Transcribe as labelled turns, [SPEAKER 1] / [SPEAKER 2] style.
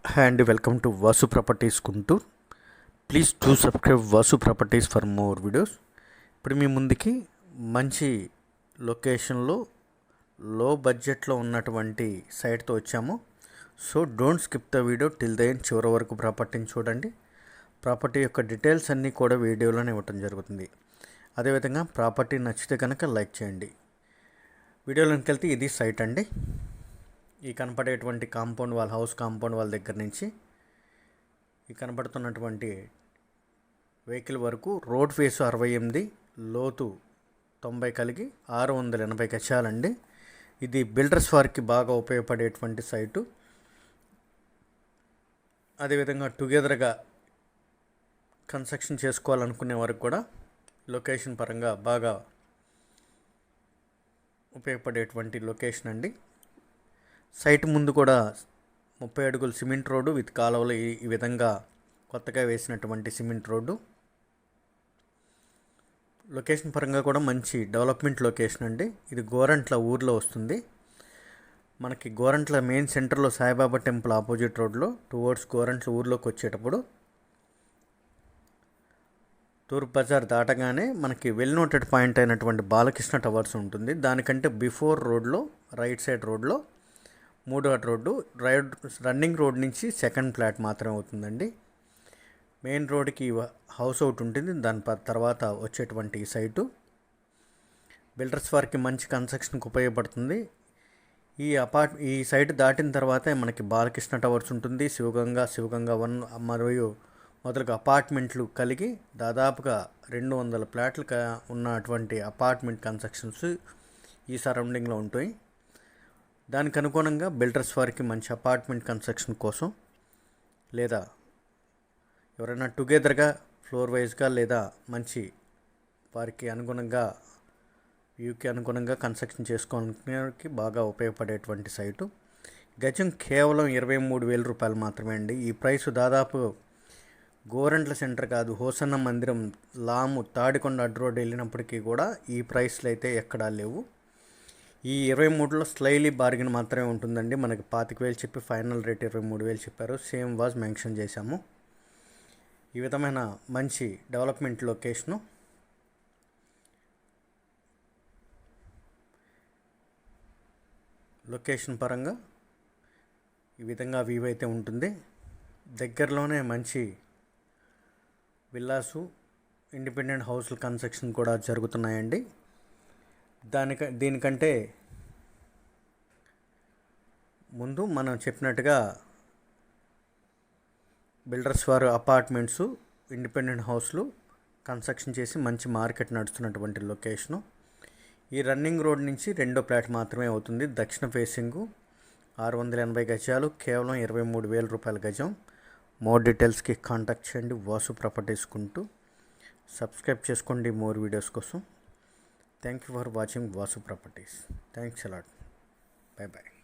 [SPEAKER 1] Hi and welcome to Vasu Properties Guntur. Please do subscribe Vasu Properties for more videos. ఇప్పుడు మీ ముందుకి మంచి లొకేషన్లో లో బడ్జెట్లో ఉన్నటువంటి సైట్తో వచ్చాము. So don't skip the video till the end, చివరి వరకు ప్రాపర్టీని చూడండి. ప్రాపర్టీ యొక్క డీటెయిల్స్ అన్నీ కూడా వీడియోలోనే ఇవ్వటం జరుగుతుంది. అదేవిధంగా ప్రాపర్టీ నచ్చితే కనుక లైక్ చేయండి. వీడియోలోకి వెళ్తే ఇది సైట్ అండి. ఈ కనపడేటువంటి compound wall, house compound wall దగ్గర నుంచి ఈ కనపడుతున్నటువంటి వెహికల్ వరకు రోడ్ ఫేసు 68, లోతు 90 కలిగి 680 గజాలండి. ఇది బిల్డర్స్ వారికి బాగా ఉపయోగపడేటువంటి సైటు. అదేవిధంగా టుగెదర్గా కన్స్ట్రక్షన్ చేసుకోవాలనుకునే వరకు కూడా లొకేషన్ పరంగా బాగా ఉపయోగపడేటువంటి లొకేషన్ అండి. సైట్ ముందు కూడా 30 అడుగుల సిమెంట్ రోడ్డు విత్ కాలువలు, ఈ విధంగా కొత్తగా వేసినటువంటి సిమెంట్ రోడ్డు. లొకేషన్ పరంగా కూడా మంచి డెవలప్మెంట్ లొకేషన్ అండి. ఇది గోరంట్ల ఊర్లో వస్తుంది. మనకి గోరంట్ల మెయిన్ సెంటర్లో సాయిబాబా టెంపుల్ ఆపోజిట్ రోడ్లో టువర్డ్స్ గోరంట్ల ఊర్లోకి వచ్చేటప్పుడు తూర్పు బజార్ దాటగానే మనకి వెల్ నోటెడ్ పాయింట్ అయినటువంటి బాలకృష్ణ టవర్స్ ఉంటుంది. దానికంటే బిఫోర్ రోడ్లో రైట్ సైడ్ రోడ్లో 3వ రోడ్డు, రన్నింగ్ రోడ్ నుంచి సెకండ్ ఫ్లాట్ మాత్రమే అవుతుందండి. మెయిన్ రోడ్కి హౌస్ ఒకటి ఉంటుంది. దాని తర్వాత వచ్చేటువంటి ఈ సైటు బిల్డర్స్ వారికి మంచి కన్స్ట్రక్షన్కి ఉపయోగపడుతుంది. ఈ సైట్ దాటిన తర్వాతే మనకి బాలకృష్ణ టవర్స్ ఉంటుంది, శివగంగా 1 మరియు మొదలుగా అపార్ట్మెంట్లు కలిగి దాదాపుగా 200 ఫ్లాట్లు ఉన్నటువంటి అపార్ట్మెంట్ కన్స్ట్రక్షన్స్ ఈ సరౌండింగ్లో ఉంటాయి. దానికి అనుగుణంగా బిల్డర్స్ వారికి మంచి అపార్ట్మెంట్ కన్స్ట్రక్షన్ కోసం లేదా ఎవరైనా టుగెదర్గా ఫ్లోర్ వైజ్గా లేదా మంచి వారికి అనుగుణంగా వ్యూకి అనుగుణంగా కన్స్ట్రక్షన్ చేసుకోవడానికి బాగా ఉపయోగపడేటువంటి సైటు. గజం కేవలం 23,000 రూపాయలు మాత్రమే అండి. ఈ ప్రైస్ దాదాపు గోరంట్ల సెంటర్ కాదు, హోసన్న మందిరం, లాము, తాడికొండ అడ్డు రోడ్ వెళ్ళినప్పటికీ కూడా ఈ ప్రైస్లు అయితే ఎక్కడా లేవు. ఈ 23లో స్లైలీ బార్గెన్ మాత్రమే ఉంటుందండి. మనకి 25,000 చెప్పి ఫైనల్ రేట్ 23,000 చెప్పారు. సేమ్ వాజ్ మెన్షన్ చేశాము. ఈ విధమైన మంచి డెవలప్మెంట్ లొకేషను. లొకేషన్ పరంగా ఈ విధంగా వ్యూ అయితే ఉంటుంది. దగ్గరలోనే మంచి విల్లాసు, ఇండిపెండెంట్ హౌస్ల కన్స్ట్రక్షన్ కూడా జరుగుతున్నాయండి. దీనికంటే ముందు మనం చెప్పినట్టుగా బిల్డర్స్ వారు అపార్ట్మెంట్స్, ఇండిపెండెంట్ హౌస్లు కన్స్ట్రక్షన్ చేసి మంచి మార్కెట్ నడుస్తున్నటువంటి లొకేషను. ఈ రన్నింగ్ రోడ్ నుంచి 2వ ఫ్లాట్ మాత్రమే అవుతుంది. దక్షిణ ఫేసింగు 680 గజాలు, కేవలం 23,000 రూపాయల గజం. మోర్ డీటెయిల్స్కి కాంటాక్ట్ చేయండి వాసు ప్రాపర్టీస్ కుంటూ. సబ్స్క్రైబ్ చేసుకోండి మోర్ వీడియోస్ కోసం. Thank you for watching Vasu Properties. Thanks a lot. Bye bye.